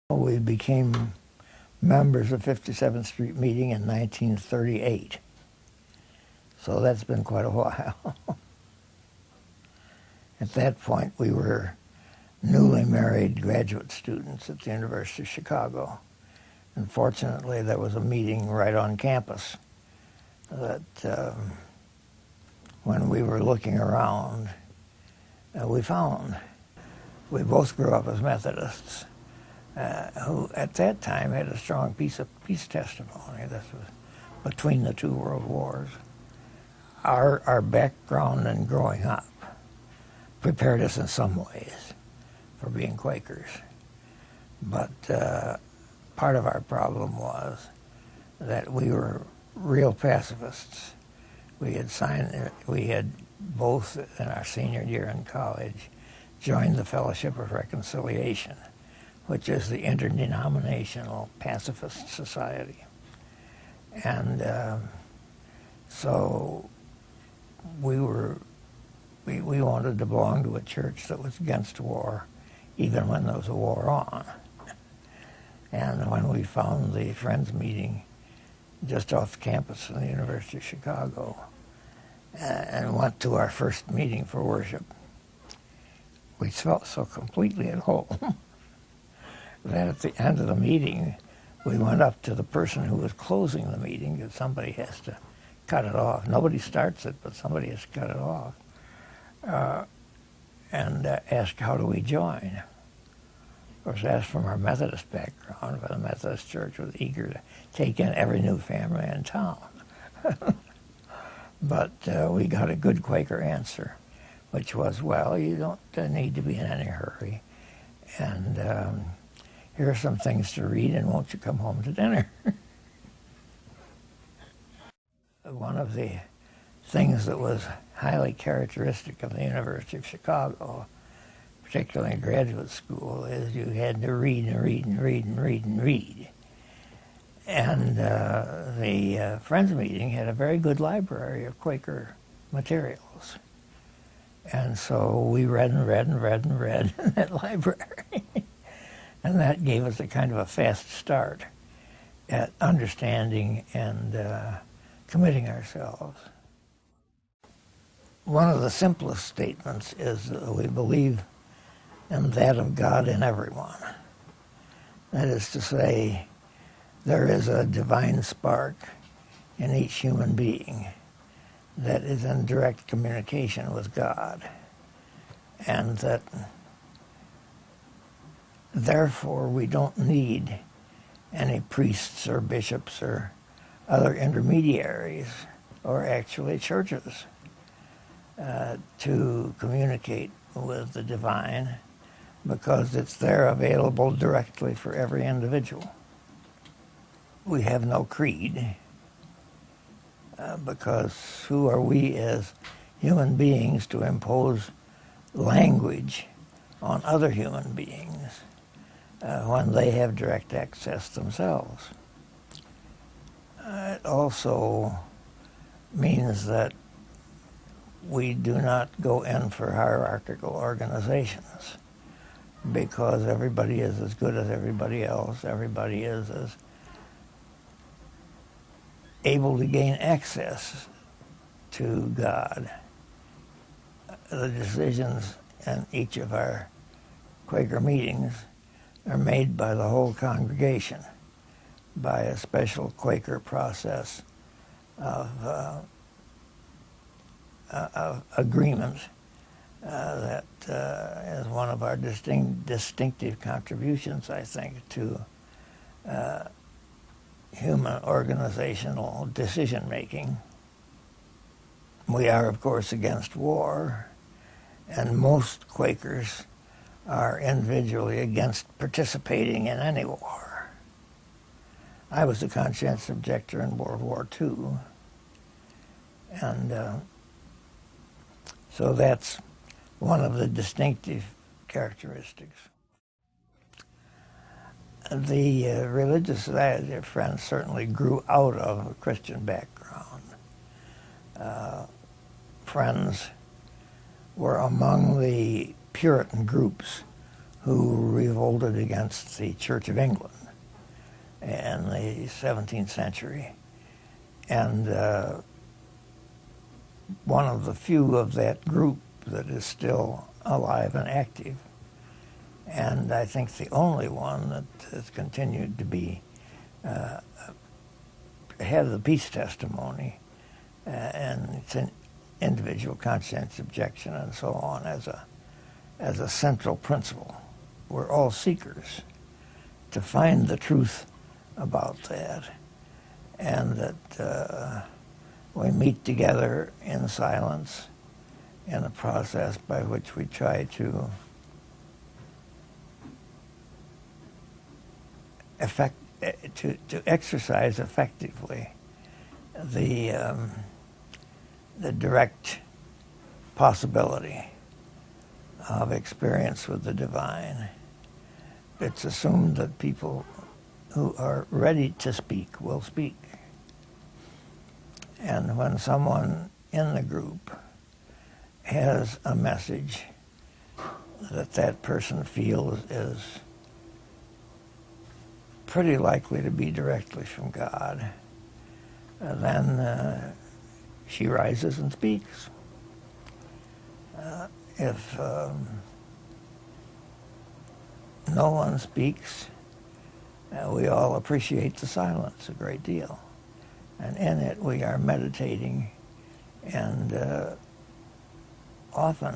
We became members of 57th Street Meeting in 1938. So that's been quite a while. At that point, we were newly married graduate students at the University of Chicago. And fortunately, there was a meeting right on campus that when we were looking around, we found. We both grew up as Methodists, who at that time had a strong peace testimony. This was between the two world wars. Our background and growing up prepared us in some ways for being Quakers. But part of our problem was that we were real pacifists. We had both in our senior year in college joined the Fellowship of Reconciliation, which is the interdenominational pacifist society. And so we wanted to belong to a church that was against war, even when there was a war on. And when we found the Friends Meeting just off campus in the University of Chicago and went to our first meeting for worship, we felt so completely at home that at the end of the meeting, we went up to the person who was closing the meeting, because somebody has to cut it off. Nobody starts it, but somebody has to cut it off, and asked, how do we join? Of course, that's from our Methodist background, but the Methodist Church was eager to take in every new family in town. But we got a good Quaker answer, which was, well, you don't need to be in any hurry. And here are some things to read, and won't you come home to dinner? One of the things that was highly characteristic of the University of Chicago, particularly in graduate school, is you had to read and read and read and read and read. And the Friends Meeting had a very good library of Quaker materials. And so we read and read and read and read in that library. And that gave us a kind of a fast start at understanding and committing ourselves. One of the simplest statements is that we believe in that of God in everyone. That is to say, there is a divine spark in each human being that is in direct communication with God, and that therefore we don't need any priests or bishops or other intermediaries, or actually churches, to communicate with the divine, because it's there available directly for every individual. We have no creed, because who are we as human beings to impose language on other human beings when they have direct access themselves? It also means that we do not go in for hierarchical organizations, because everybody is as good as everybody else. Everybody is as able to gain access to God. The decisions in each of our Quaker meetings are made by the whole congregation by a special Quaker process of agreement that is one of our distinctive contributions, I think, to human organizational decision-making. We are, of course, against war, and most Quakers are individually against participating in any war. I was a conscientious objector in World War II, and so that's one of the distinctive characteristics. The Religious Society of Friends certainly grew out of a Christian background. Friends were among the Puritan groups who revolted against the Church of England in the 17th century. And one of the few of that group that is still alive and active, and I think the only one that has continued to be have the peace testimony and it's an individual conscientious objection and so on as a central principle. We're all seekers to find the truth about that, and that we meet together in silence in a process by which we try to exercise effectively the direct possibility of experience with the divine. It's assumed that people who are ready to speak will speak. And when someone in the group has a message that that person feels is pretty likely to be directly from God, then she rises and speaks. If no one speaks, we all appreciate the silence a great deal. And in it we are meditating, and often,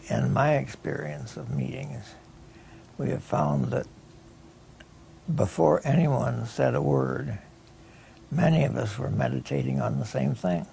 in my experience of meetings, we have found that before anyone said a word, many of us were meditating on the same thing.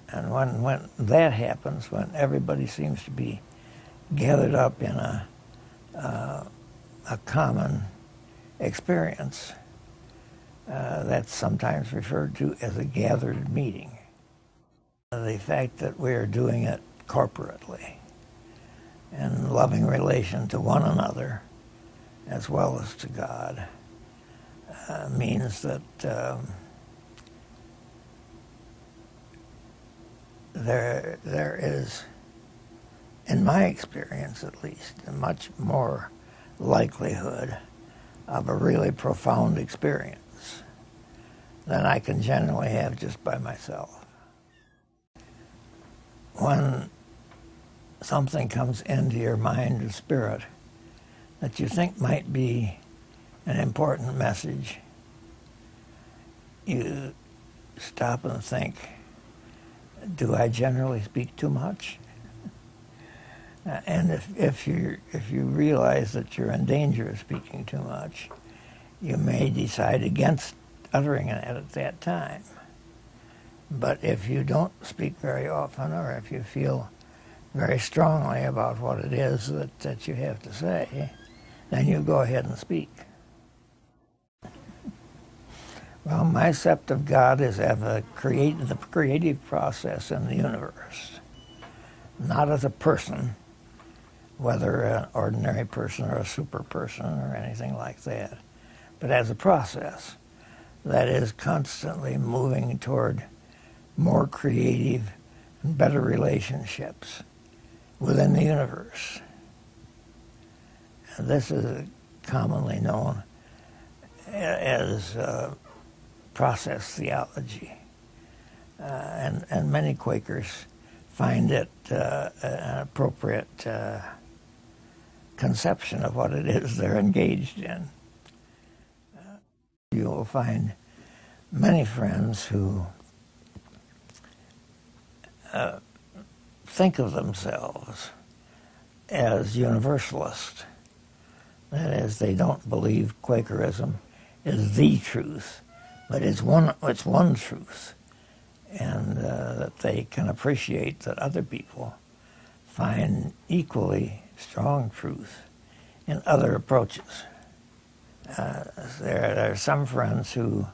And when that happens, when everybody seems to be gathered up in a common experience, that's sometimes referred to as a gathered meeting. The fact that we are doing it corporately in loving relation to one another as well as to God means that there is, in my experience at least, a much more likelihood of a really profound experience than I can generally have just by myself. When something comes into your mind and spirit that you think might be an important message, you stop and think, do I generally speak too much? And if you realize that you're in danger of speaking too much, you may decide against uttering it at that time. But if you don't speak very often, or if you feel very strongly about what it is that you have to say, then you go ahead and speak. Well, my sept of God is as the creative process in the universe, not as a person, whether an ordinary person or a super person or anything like that, but as a process that is constantly moving toward more creative and better relationships within the universe. And this is commonly known as process theology. And many Quakers find it an appropriate conception of what it is they're engaged in. You will find many friends who think of themselves as universalists. That is, they don't believe Quakerism is the truth, but it's one truth, and that they can appreciate that other people find equally strong truth in other approaches. There are some friends who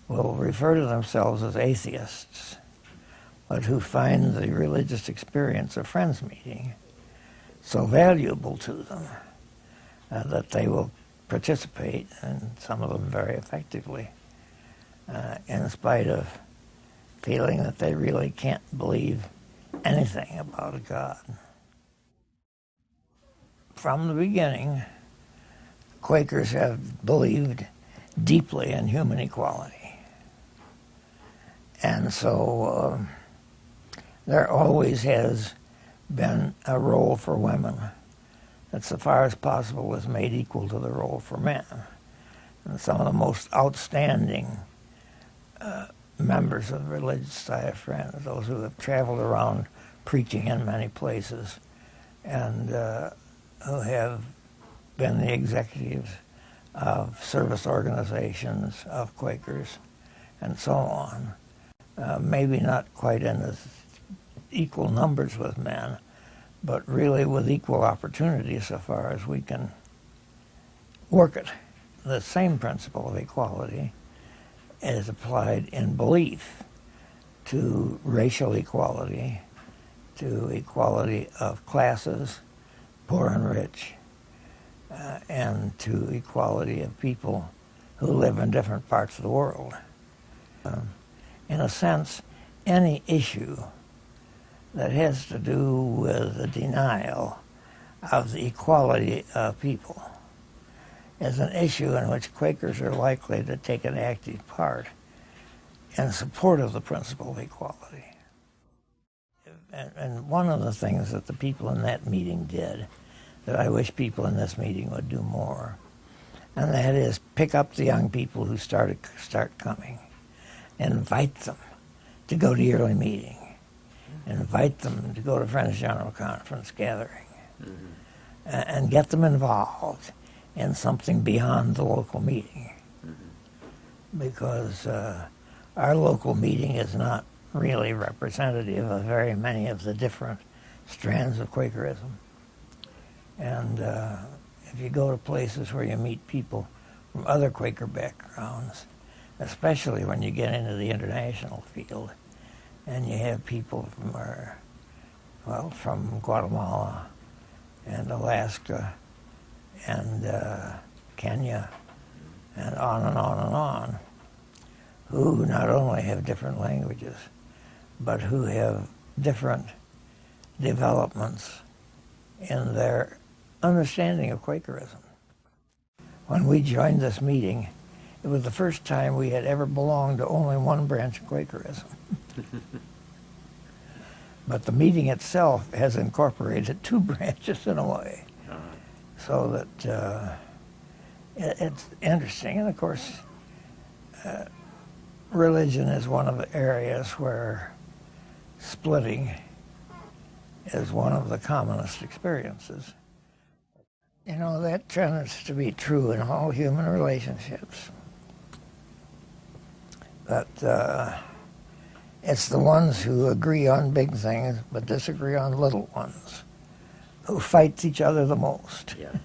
will refer to themselves as atheists, but who find the religious experience of Friends Meeting so valuable to them that they will participate, and some of them very effectively, in spite of feeling that they really can't believe anything about a God. from the beginning, Quakers have believed deeply in human equality. And so there always has been a role for women that, so far as possible, is made equal to the role for men. And some of the most outstanding members of the Religious Society of Friends, those who have traveled around preaching in many places and who have been the executives of service organizations of Quakers and so on, maybe not quite in as equal numbers with men, but really with equal opportunity so far as we can work it. The same principle of equality is applied in belief to racial equality, to equality of classes, poor and rich, and to equality of people who live in different parts of the world. In a sense, any issue that has to do with the denial of the equality of people is an issue in which Quakers are likely to take an active part in support of the principle of equality. And one of the things that the people in that meeting did that I wish people in this meeting would do more, and that is pick up the young people who start coming, invite them to go to yearly meeting, invite them to go to Friends General Conference gathering, and get them involved in something beyond the local meeting. Because our local meeting is not really representative of very many of the different strands of Quakerism. And if you go to places where you meet people from other Quaker backgrounds, especially when you get into the international field, and you have people from Guatemala and Alaska and Kenya and on and on and on, who not only have different languages, but who have different developments in their understanding of Quakerism. When we joined this meeting, it was the first time we had ever belonged to only one branch of Quakerism. But the meeting itself has incorporated two branches in a way, so that it's interesting. And of course, religion is one of the areas where splitting is one of the commonest experiences. You know, that tends to be true in all human relationships. That it's the ones who agree on big things but disagree on little ones who fight each other the most. Yeah.